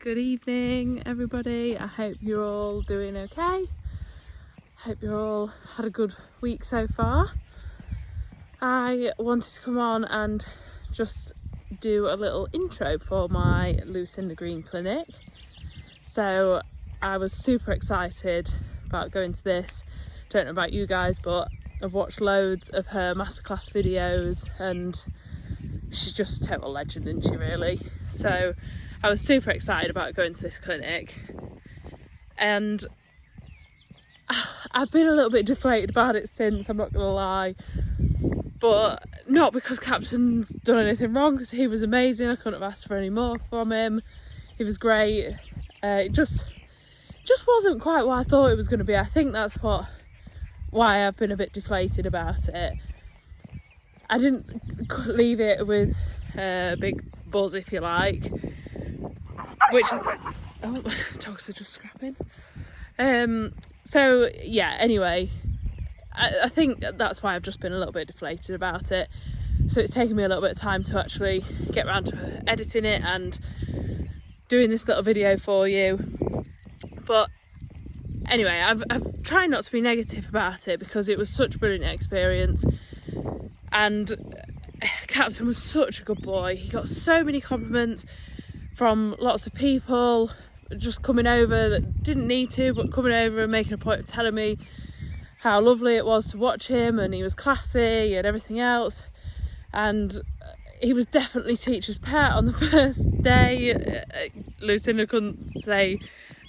Good evening, everybody. I hope you're all doing okay. Hope you all had a good week so far. I wanted to come on and just do a little intro for my Lucinda Green clinic. So I was super excited about going to this. Don't know about you guys, but I've watched loads of her masterclass videos and she's just a total legend, isn't she, really? So I was super excited about going to this clinic, and I've been a little bit deflated about it since, I'm not gonna lie, but not because Captain's done anything wrong, because he was amazing. I couldn't have asked for any more from him. He was great. It just wasn't quite what I thought it was going to be. I think that's why I've been a bit deflated about it. I didn't leave it with a big buzz, if you like, which dogs are just scrapping. So yeah, anyway, I think that's why I've just been a little bit deflated about it. So it's taken me a little bit of time to actually get around to editing it and doing this little video for you. But anyway, I've tried not to be negative about it because it was such a brilliant experience, and Captain was such a good boy. He got so many compliments from lots of people just coming over that didn't need to, but coming over and making a point of telling me how lovely it was to watch him, and he was classy and everything else. And he was definitely teacher's pet on the first day. Lucinda couldn't say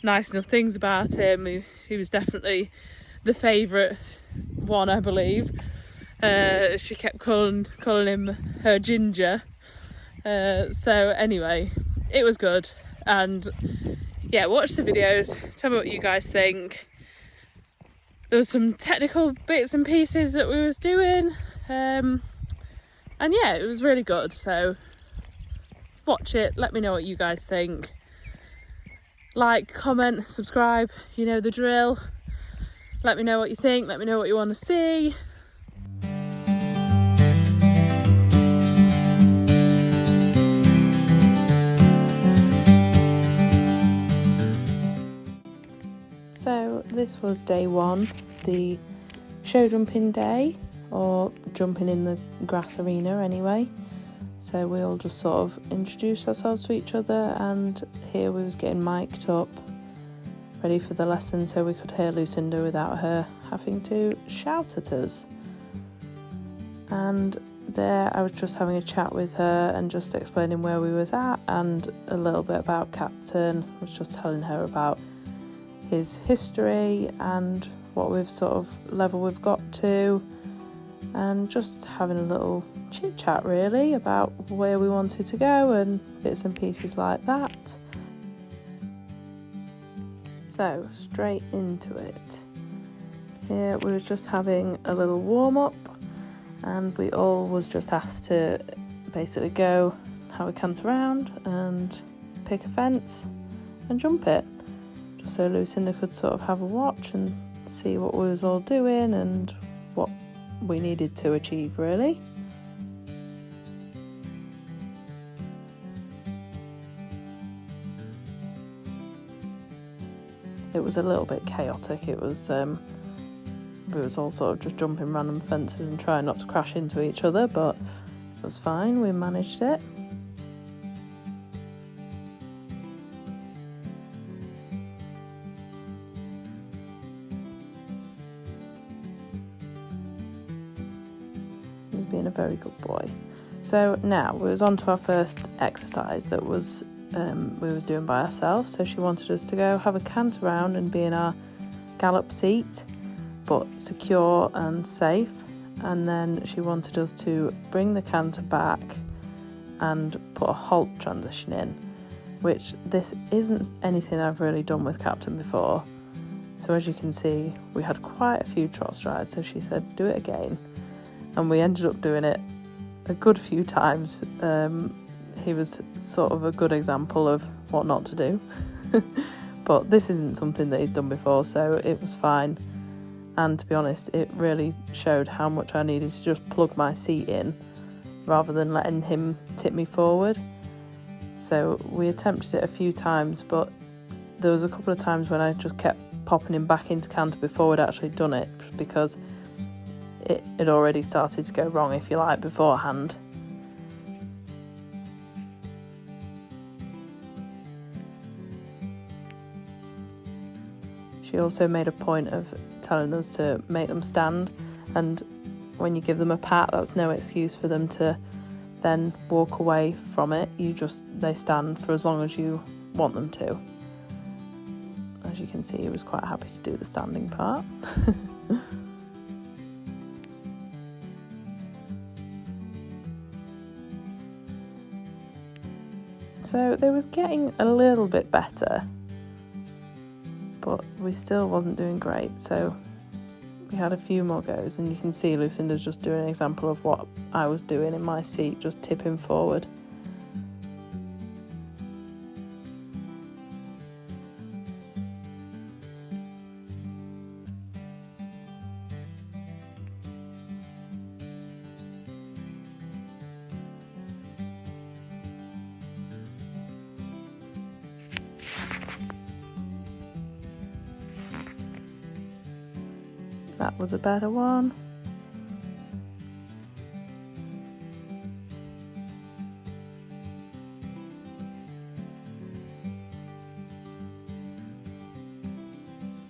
nice enough things about him. He was definitely the favourite one, I believe. She kept calling him her ginger. So anyway, it was good. And yeah, watch the videos, tell me what you guys think. There was some technical bits and pieces that we was doing, and yeah, it was really good. So watch it, let me know what you guys think. Like, comment, subscribe, you know the drill. Let me know what you think, let me know what you want to see. So this was day one, the show jumping day, or jumping in the grass arena anyway. So we all just sort of introduced ourselves to each other, and here we was getting mic'd up, ready for the lesson so we could hear Lucinda without her having to shout at us. And there I was just having a chat with her and just explaining where we was at and a little bit about Captain. I was just telling her about his history and what we've sort of level we've got to, and just having a little chit chat really about where we wanted to go and bits and pieces like that. So straight into it. Here we were just having a little warm up, and we all was just asked to basically go have a cant around and pick a fence and jump it, just so Lucinda could sort of have a watch and see what we was all doing and what we needed to achieve really. It was a little bit chaotic. It was we was all sort of just jumping random fences and trying not to crash into each other, but it was fine, we managed it. He's been a very good boy. So now we was on to our first exercise that was we was doing by ourselves. So she wanted us to go have a cant around and be in our gallop seat, but secure and safe. And then she wanted us to bring the canter back and put a halt transition in, which this isn't anything I've really done with Captain before. So as you can see, we had quite a few trot strides, so she said do it again, and we ended up doing it a good few times. He was sort of a good example of what not to do. But this isn't something that he's done before, so it was fine. And to be honest, it really showed how much I needed to just plug my seat in rather than letting him tip me forward. So we attempted it a few times, but there was a couple of times when I just kept popping him back into canter before we'd actually done it, because it had already started to go wrong, if you like, beforehand. She also made a point of telling us to make them stand, and when you give them a pat, that's no excuse for them to then walk away from it. They stand for as long as you want them to. As you can see, he was quite happy to do the standing part. So they was getting a little bit better, but we still wasn't doing great, so we had a few more goes, and you can see Lucinda's just doing an example of what I was doing in my seat, just tipping forward. That was a better one.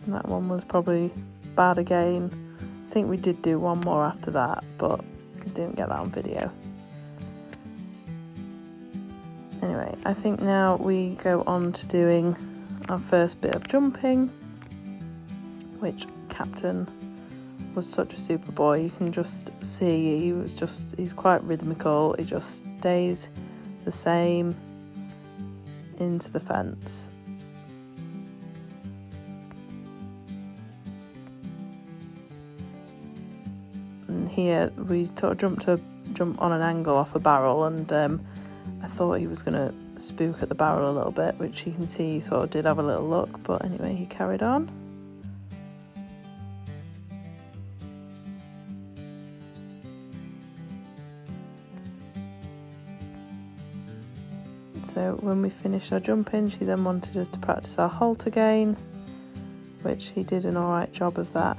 And that one was probably bad again. I think we did do one more after that, but didn't get that on video. Anyway, I think now we go on to doing our first bit of jumping, which Captain was such a super boy. You can just see he's quite rhythmical. He just stays the same into the fence. And here we sort of jump on an angle off a barrel, and I thought he was going to spook at the barrel a little bit, which you can see he sort of did have a little look, but anyway, he carried on. So when we finished our jumping, she then wanted us to practice our halt again, which he did an alright job of that.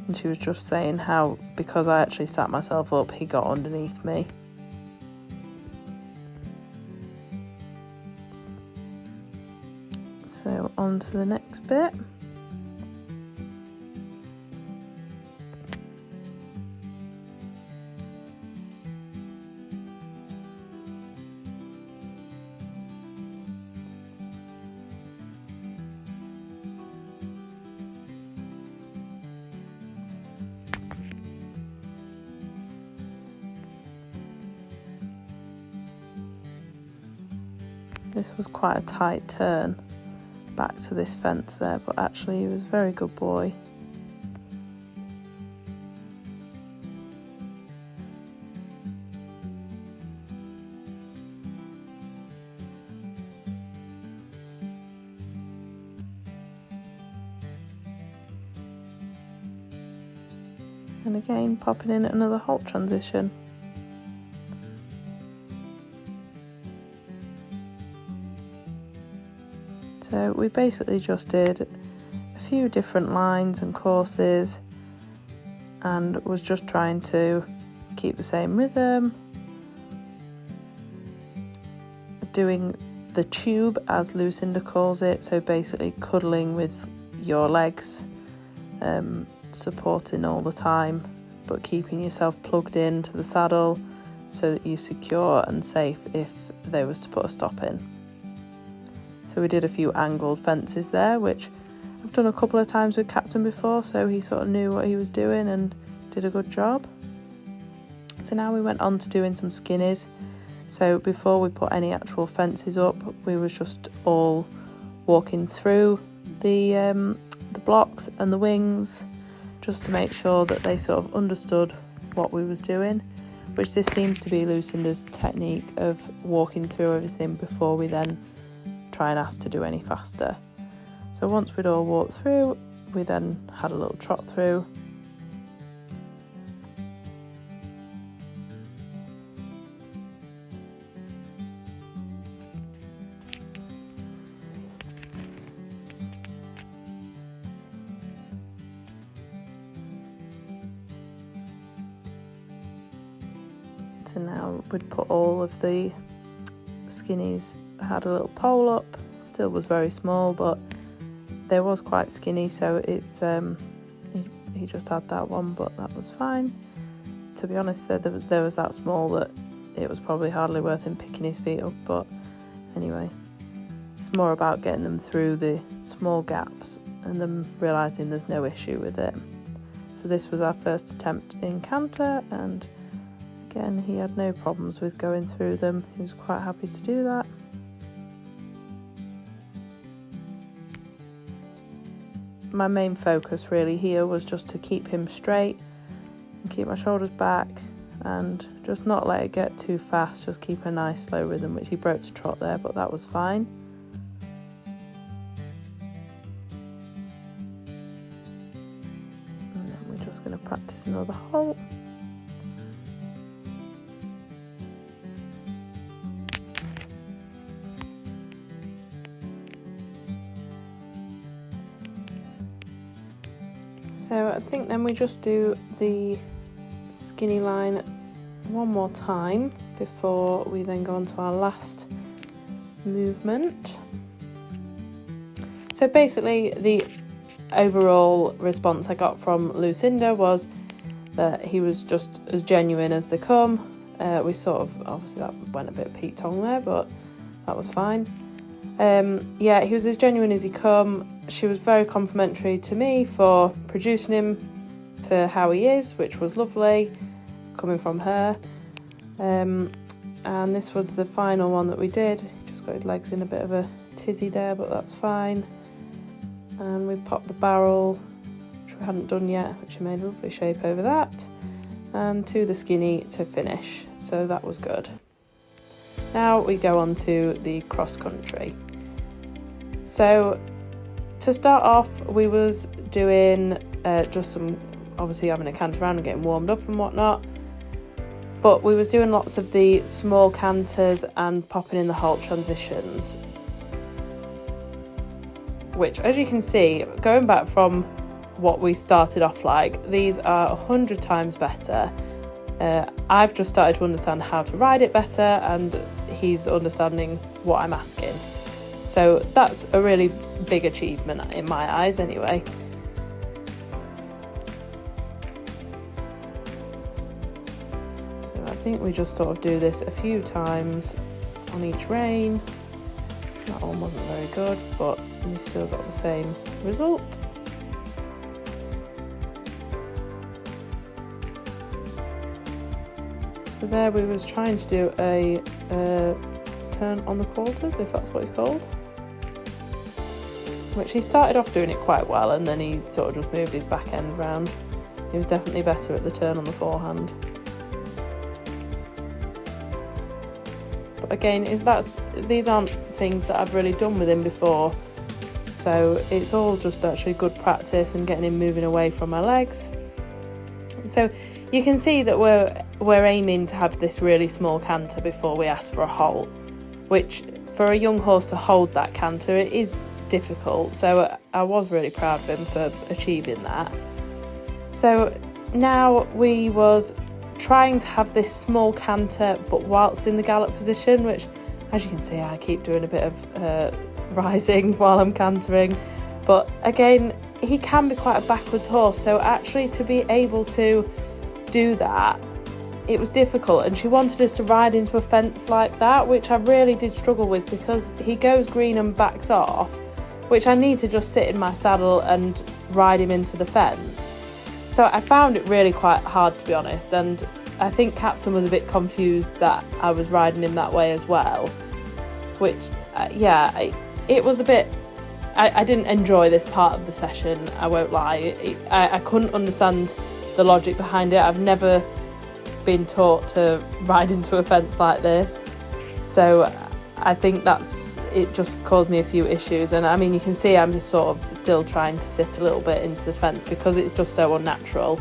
And she was just saying how, because I actually sat myself up, he got underneath me. So on to the next bit. This was quite a tight turn back to this fence there, but actually he was a very good boy. And again, popping in another halt transition. So we basically just did a few different lines and courses, and was just trying to keep the same rhythm, doing the tube as Lucinda calls it, so basically cuddling with your legs, supporting all the time, but keeping yourself plugged into the saddle so that you're secure and safe if they was to put a stop in. So we did a few angled fences there, which I've done a couple of times with Captain before, so he sort of knew what he was doing and did a good job. So now we went on to doing some skinnies. So before we put any actual fences up, we was just all walking through the blocks and the wings, just to make sure that they sort of understood what we was doing, which this seems to be Lucinda's technique of walking through everything before we then try and ask to do any faster. So once we'd all walked through, we then had a little trot through. So now we'd put all of the skinnies, had a little pole up, still was very small, but they was quite skinny, so it's he just had that one, but that was fine. To be honest, there was that small that it was probably hardly worth him picking his feet up, but anyway, it's more about getting them through the small gaps and them realising there's no issue with it. So this was our first attempt in canter, and again he had no problems with going through them. He was quite happy to do that. My main focus really here was just to keep him straight and keep my shoulders back and just not let it get too fast, just keep a nice slow rhythm, which he broke to trot there, but that was fine. And then we're just going to practice another halt. So I think then we just do the skinny line one more time before we then go on to our last movement. So basically the overall response I got from Lucinda was that he was just as genuine as they come. We sort of, obviously that went a bit Pete Tong there, but that was fine. Yeah, he was as genuine as he come. She was very complimentary to me for producing him to how he is, which was lovely coming from her. And this was the final one that we did. He just got his legs in a bit of a tizzy there, but that's fine. And we popped the barrel, which we hadn't done yet, which he made a lovely shape over that, and to the skinny to finish, so that was good. Now we go on to the cross country. So to start off, we was doing just some, obviously having a canter around and getting warmed up and whatnot, but we was doing lots of the small canters and popping in the halt transitions, which, as you can see, going back from what we started off like, these are 100 times better. I've just started to understand how to ride it better, and he's understanding what I'm asking. So that's a really big achievement in my eyes anyway. So I think we just sort of do this a few times on each rein. That one wasn't very good, but we still got the same result. So there we was trying to do a turn on the quarters, if that's what it's called, which he started off doing it quite well, and then he sort of just moved his back end round. He was definitely better at the turn on the forehand. But again, these aren't things that I've really done with him before, so it's all just actually good practice and getting him moving away from my legs. So you can see that we're aiming to have this really small canter before we ask for a halt, which for a young horse to hold that canter, it is difficult, so I was really proud of him for achieving that. So now we was trying to have this small canter but whilst in the gallop position, which, as you can see, I keep doing a bit of rising while I'm cantering, but again, he can be quite a backwards horse, so actually to be able to do that, it was difficult, and she wanted us to ride into a fence like that, which I really did struggle with, because he goes green and backs off, which I need to just sit in my saddle and ride him into the fence. So I found it really quite hard, to be honest, and I think Captain was a bit confused that I was riding him that way as well, which it was a bit, I didn't enjoy this part of the session, I won't lie. I couldn't understand the logic behind it. I've never been taught to ride into a fence like this, so I think it just caused me a few issues. And I mean, you can see I'm just sort of still trying to sit a little bit into the fence because it's just so unnatural.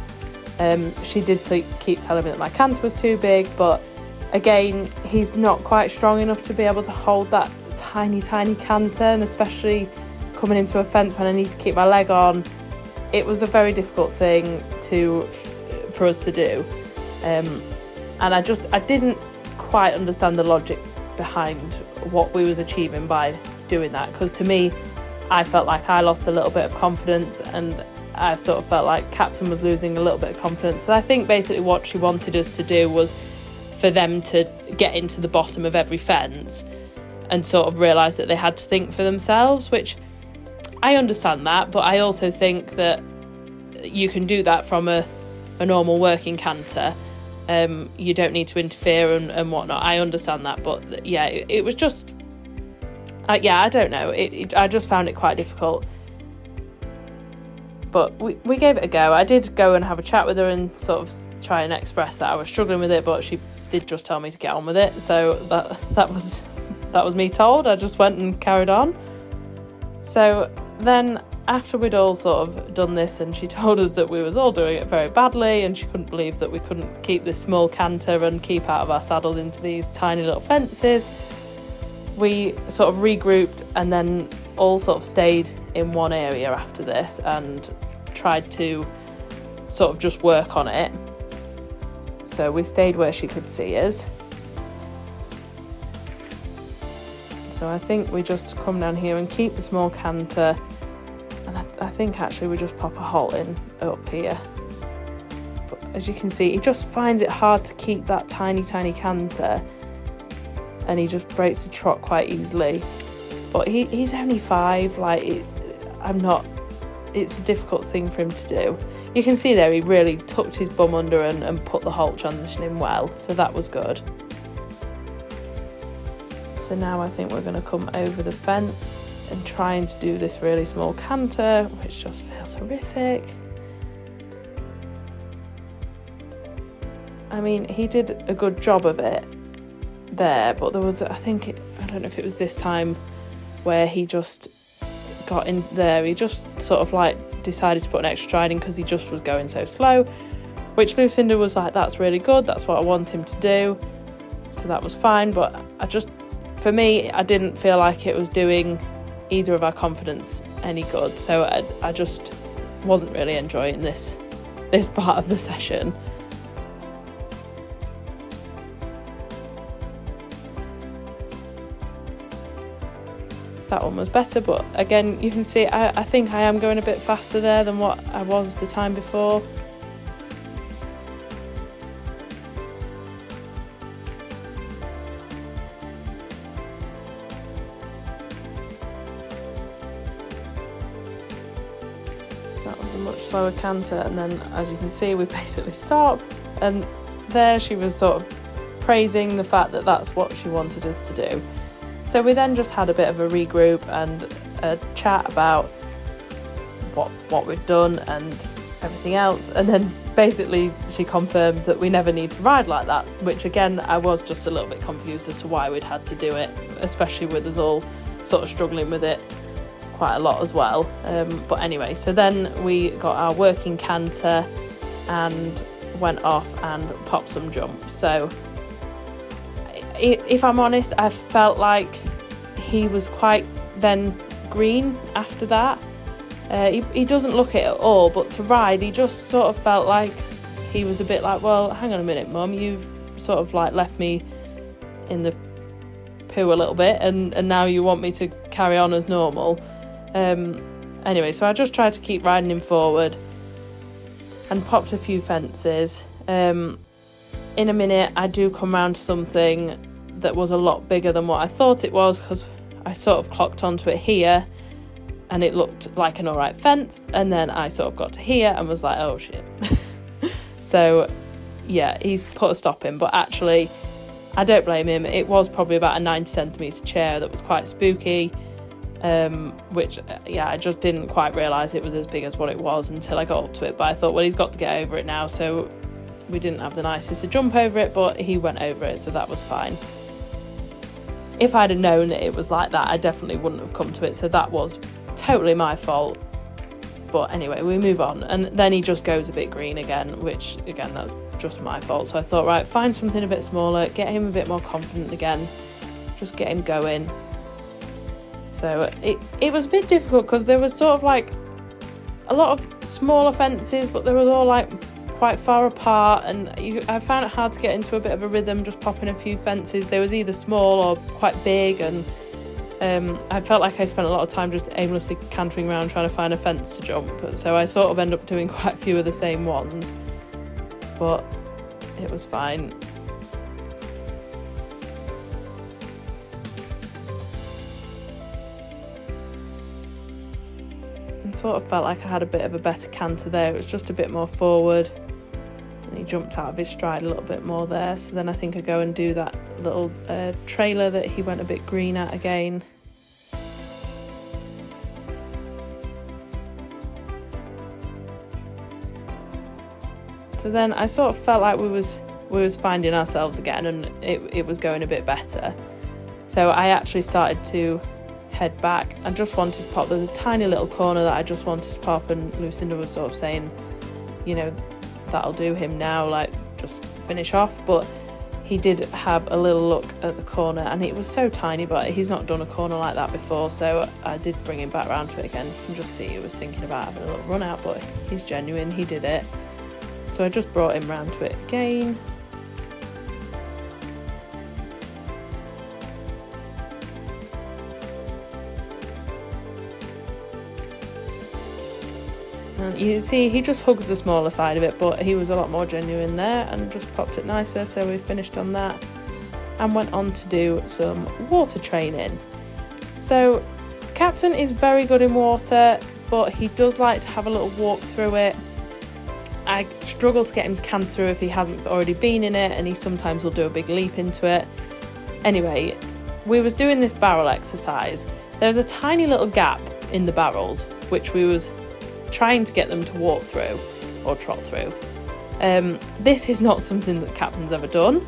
She did keep telling me that my canter was too big, but again, he's not quite strong enough to be able to hold that tiny canter, and especially coming into a fence when I need to keep my leg on, it was a very difficult thing for us to do. And I didn't quite understand the logic behind what we was achieving by doing that, because to me, I felt like I lost a little bit of confidence, and I sort of felt like Captain was losing a little bit of confidence. So I think basically what she wanted us to do was for them to get into the bottom of every fence and sort of realise that they had to think for themselves, which I understand that, but I also think that you can do that from a normal working canter. You don't need to interfere and whatnot. I understand that, but yeah, it was just I don't know, I just found it quite difficult, but we gave it a go. I did go and have a chat with her and sort of try and express that I was struggling with it, but she did just tell me to get on with it, so that was me told. I just went and carried on. So then after we'd all sort of done this, and she told us that we was all doing it very badly, and she couldn't believe that we couldn't keep this small canter and keep out of our saddles into these tiny little fences, we sort of regrouped and then all sort of stayed in one area after this and tried to sort of just work on it. So we stayed where she could see us. So I think we just come down here and keep the small canter, and I think actually we just pop a halt in up here. But as you can see, he just finds it hard to keep that tiny canter, and he just breaks the trot quite easily. But he's only 5, it's a difficult thing for him to do. You can see there he really tucked his bum under and put the halt transition in well, so that was good. So now I think we're going to come over the fence and trying to do this really small canter, which just feels horrific. I mean, he did a good job of it there, but there was, I don't know if it was this time where he just got in there, he just sort of like decided to put an extra stride in because he just was going so slow, which Lucinda was like, that's really good, that's what I want him to do, so that was fine. But for me, I didn't feel like it was doing either of our confidence any good, so I just wasn't really enjoying this part of the session. That one was better, but again, you can see I think I am going a bit faster there than what I was the time before. That was a much slower canter, and then as you can see we basically stopped, and there she was sort of praising the fact that that's what she wanted us to do. So we then just had a bit of a regroup and a chat about what we'd done and everything else, and then basically she confirmed that we never need to ride like that, which again I was just a little bit confused as to why we'd had to do it, especially with us all sort of struggling with it quite a lot as well. But anyway, so then we got our working canter and went off and popped some jumps. So if I'm honest, I felt like he was quite then green after that. He doesn't look it at all, but to ride he just sort of felt like he was a bit like, well, hang on a minute mum, you've sort of like left me in the poo a little bit and now you want me to carry on as normal. Anyway, so I just tried to keep riding him forward and popped a few fences. In a minute I do come round to something that was a lot bigger than what I thought it was, because I sort of clocked onto it here and it looked like an alright fence, and then I sort of got to here and was like, oh shit. So yeah, he's put a stop in, but actually I don't blame him. It was probably about a 90cm chair that was quite spooky, which yeah, I just didn't quite realise it was as big as what it was until I got up to it. But I thought, well, he's got to get over it now, so we didn't have the nicest to jump over it, but he went over it, so that was fine. If I'd have known that it was like that, I definitely wouldn't have come to it, so that was totally my fault. But anyway, we move on, and then he just goes a bit green again, which again, that's just my fault. So I thought, right, find something a bit smaller, get him a bit more confident again, just get him going. So it was a bit difficult because there was sort of like a lot of smaller fences, but they were all like quite far apart, and I found it hard to get into a bit of a rhythm just popping a few fences. They was either small or quite big, and I felt like I spent a lot of time just aimlessly cantering around trying to find a fence to jump, so I sort of end up doing quite a few of the same ones, but it was fine. And sort of felt like I had a bit of a better canter there. It was just a bit more forward, and he jumped out of his stride a little bit more there. So then I think I go and do that little trailer that he went a bit green at again. So then I sort of felt like we was finding ourselves again, and it was going a bit better. So I actually started to head back. I just wanted to pop. There's a tiny little corner that I just wanted to pop, and Lucinda was sort of saying, you know, that'll do him now, like just finish off. But he did have a little look at the corner, and it was so tiny, but he's not done a corner like that before, so I did bring him back round to it again. You can just see he was thinking about having a little run out, but he's genuine, he did it. So I just brought him round to it again. And you see he just hugs the smaller side of it, but he was a lot more genuine there and just popped it nicer. So we finished on that and went on to do some water training. So Captain is very good in water, but he does like to have a little walk through it. I struggle to get him to can through if he hasn't already been in it, and he sometimes will do a big leap into it. Anyway, we was doing this barrel exercise. There was a tiny little gap in the barrels, which we was trying to get them to walk through or trot through. This is not something that Captain's ever done,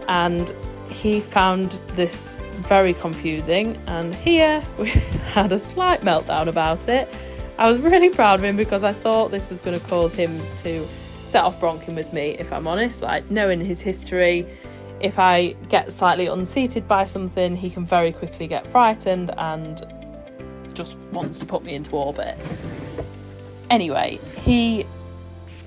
and he found this very confusing, and here we had a slight meltdown about it. I was really proud of him because I thought this was going to cause him to set off bronking with me, if I'm honest. Like, knowing his history, if I get slightly unseated by something, he can very quickly get frightened and just wants to put me into orbit. Anyway, he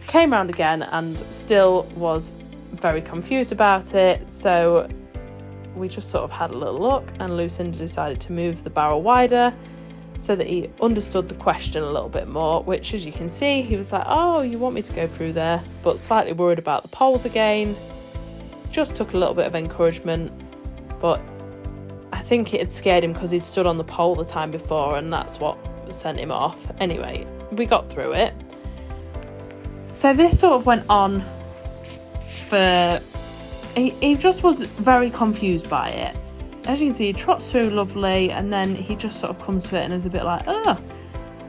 came round again and still was very confused about it, so we just sort of had a little look, and Lucinda decided to move the barrel wider so that he understood the question a little bit more, which, as you can see, he was like, oh, you want me to go through there, but slightly worried about the poles again. Just took a little bit of encouragement, but I think it had scared him because he'd stood on the pole the time before, and that's what sent him off. Anyway, we got through it. So this sort of went on for... He just was very confused by it. As you can see, he trots through lovely, and then he just sort of comes to it and is a bit like, oh.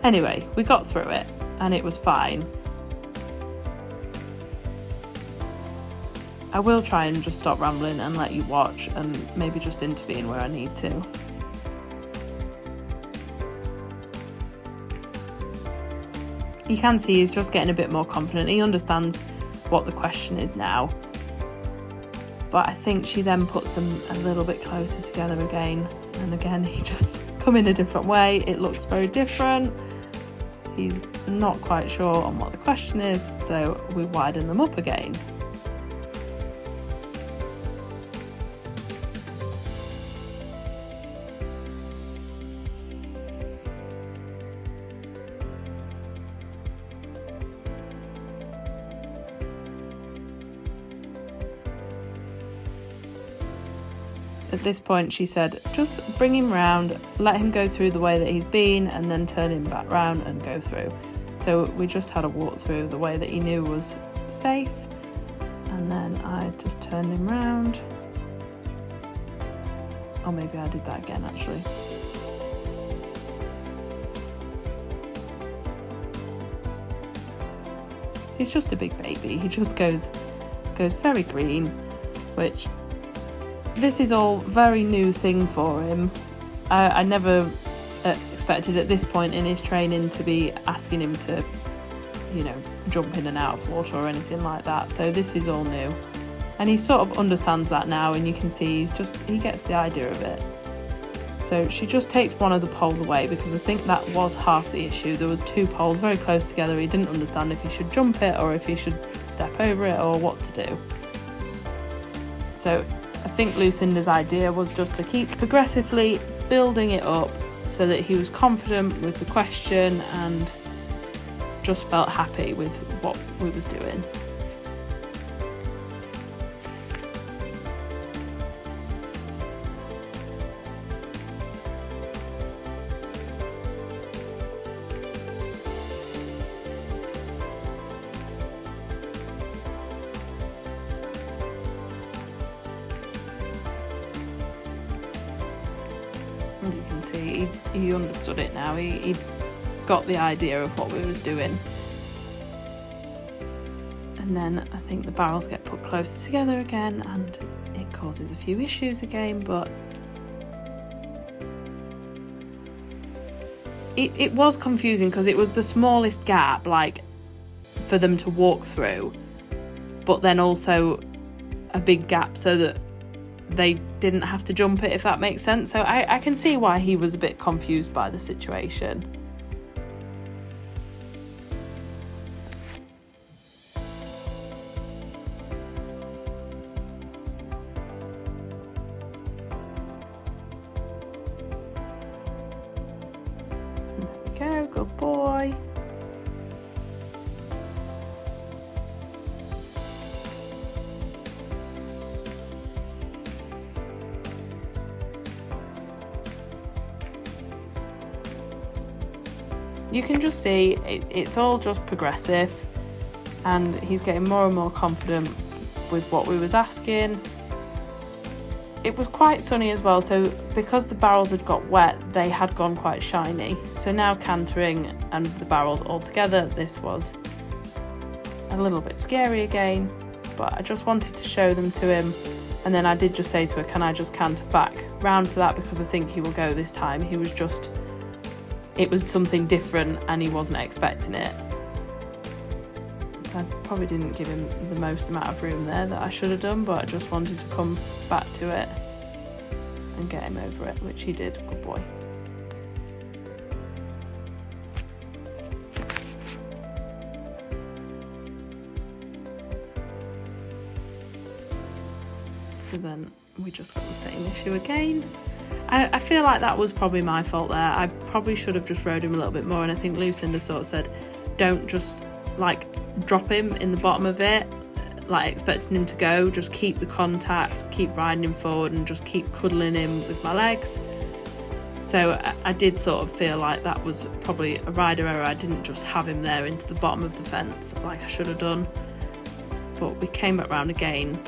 Anyway, we got through it, and it was fine. I will try and just stop rambling and let you watch, and maybe just intervene where I need to. You can see he's just getting a bit more confident. He understands what the question is now. But I think she then puts them a little bit closer together again. And again, he just come in a different way. It looks very different. He's not quite sure on what the question is, so we widen them up again. At this point, she said, just bring him round, let him go through the way that he's been, and then turn him back round and go through. So we just had a walk through the way that he knew was safe, and then I just turned him round. Or maybe I did that again, actually. He's just a big baby. He just goes very green, which... This is all very new thing for him. I never expected at this point in his training to be asking him to, you know, jump in and out of water or anything like that. So this is all new. And he sort of understands that now, and you can see he gets the idea of it. So she just takes one of the poles away, because I think that was half the issue. There was 2 poles very close together. He didn't understand if he should jump it or if he should step over it or what to do. So I think Lucinda's idea was just to keep progressively building it up so that he was confident with the question and just felt happy with what we was doing. And you can see he understood it now. He got the idea of what we was doing. And then I think the barrels get put closer together again and it causes a few issues again, but it was confusing because it was the smallest gap, like, for them to walk through, but then also a big gap so that they didn't have to jump it, if that makes sense. So I can see why he was a bit confused by the situation. There we go, good boy. You can just see it's all just progressive, and he's getting more and more confident with what we was asking. It was quite sunny as well, so because the barrels had got wet, they had gone quite shiny. So now cantering and the barrels all together, this was a little bit scary again, but I just wanted to show them to him. And then I did just say to her, can I just canter back round to that, because I think he will go this time. It was something different and he wasn't expecting it. So I probably didn't give him the most amount of room there that I should have done, but I just wanted to come back to it and get him over it, which he did. Good boy. So then we just got the same issue again. I feel like that was probably my fault there. I probably should have just rode him a little bit more, and I think Lucinda sort of said, don't just like drop him in the bottom of it, like expecting him to go. Just keep the contact, keep riding him forward and just keep cuddling him with my legs. So I did sort of feel like that was probably a rider error. I didn't just have him there into the bottom of the fence like I should have done. But we came back round again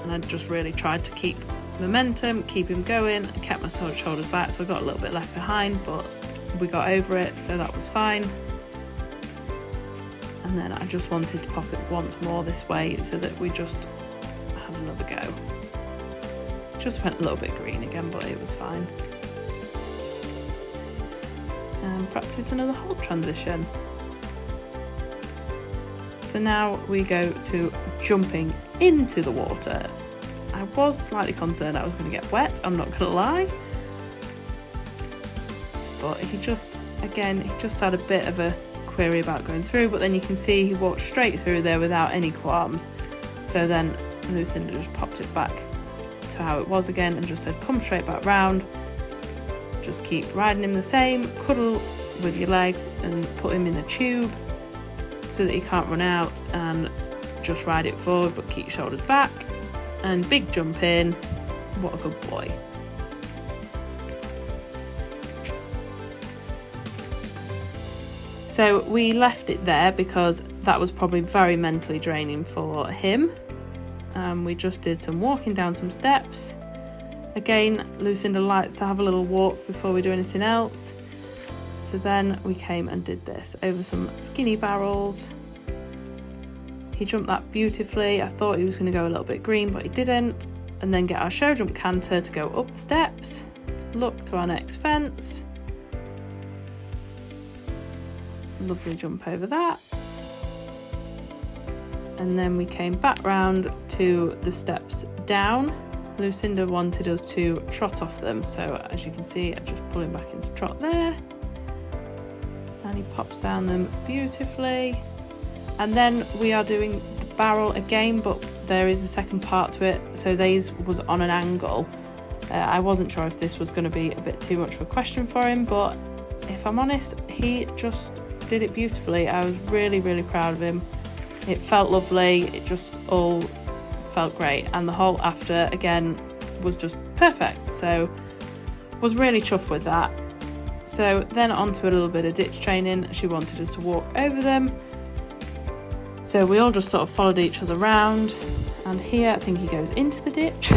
and I just really tried to keep momentum, keep him going, and kept my shoulders back, so I got a little bit left behind, but we got over it, so that was fine. And then I just wanted to pop it once more this way so that we just have another go. Just went a little bit green again, but it was fine. And practice another hold transition. So now we go to jumping into the water. I was slightly concerned I was going to get wet, I'm not going to lie. But he just had a bit of a query about going through, but then you can see he walked straight through there without any qualms. So then Lucinda just popped it back to how it was again and just said, come straight back round. Just keep riding him the same, cuddle with your legs and put him in a tube so that he can't run out, and just ride it forward but keep your shoulders back. And big jump in. What a good boy. So we left it there because that was probably very mentally draining for him. We just did some walking down some steps. Again, Lucinda likes to have a little walk before we do anything else. So then we came and did this over some skinny barrels. He jumped that beautifully. I thought he was going to go a little bit green, but he didn't. And then get our show jump canter to go up the steps, look to our next fence. Lovely jump over that. And then we came back round to the steps down, Lucinda wanted us to trot off them, so as you can see, I just pull him back into trot there, and he pops down them beautifully. And then we are doing the barrel again, but there is a second part to it, so these was on an angle. I wasn't sure if this was going to be a bit too much of a question for him, but if I'm honest, he just did it beautifully. I was really, really proud of him. It felt lovely, it just all felt great, and the whole after again was just perfect, so was really chuffed with that. So then on to a little bit of ditch training. She wanted us to walk over them, so we all just sort of followed each other around, and here I think he goes into the ditch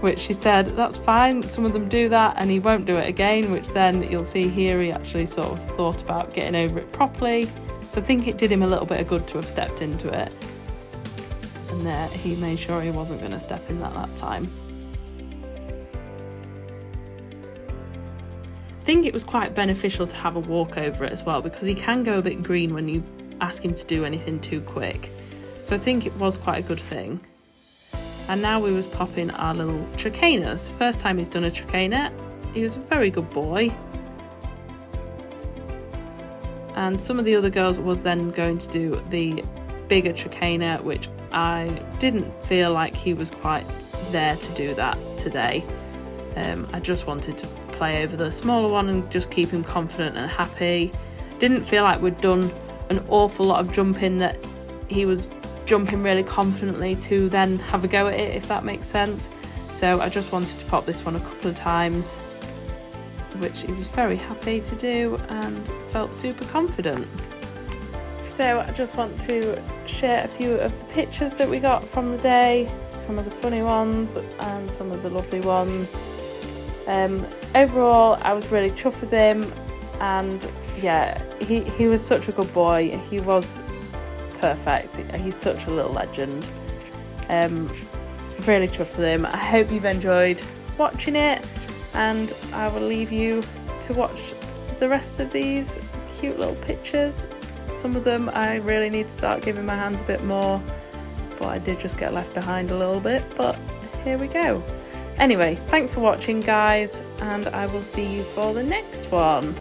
which she said that's fine, some of them do that and he won't do it again, which then you'll see here he actually sort of thought about getting over it properly, so I think it did him a little bit of good to have stepped into it, and there he made sure he wasn't going to step in that time. I think it was quite beneficial to have a walk over it as well, because he can go a bit green when you ask him to do anything too quick, so I think it was quite a good thing. And now we was popping our little trichainers. First time he's done a trichainer. He was a very good boy. And some of the other girls was then going to do the bigger trichainer, which I didn't feel like he was quite there to do that today. I just wanted to play over the smaller one and just keep him confident and happy. Didn't feel like we'd done an awful lot of jumping, that he was jumping really confidently to then have a go at it, if that makes sense. So I just wanted to pop this one a couple of times, which he was very happy to do and felt super confident. So I just want to share a few of the pictures that we got from the day, some of the funny ones and some of the lovely ones. Overall I was really chuffed with him, and yeah, he was such a good boy. He was perfect. He's such a little legend. Really chuffed with him. I hope you've enjoyed watching it, and I will leave you to watch the rest of these cute little pictures. Some of them I really need to start giving my hands a bit more, but I did just get left behind a little bit, but here we go. Anyway, thanks for watching guys, and I will see you for the next one.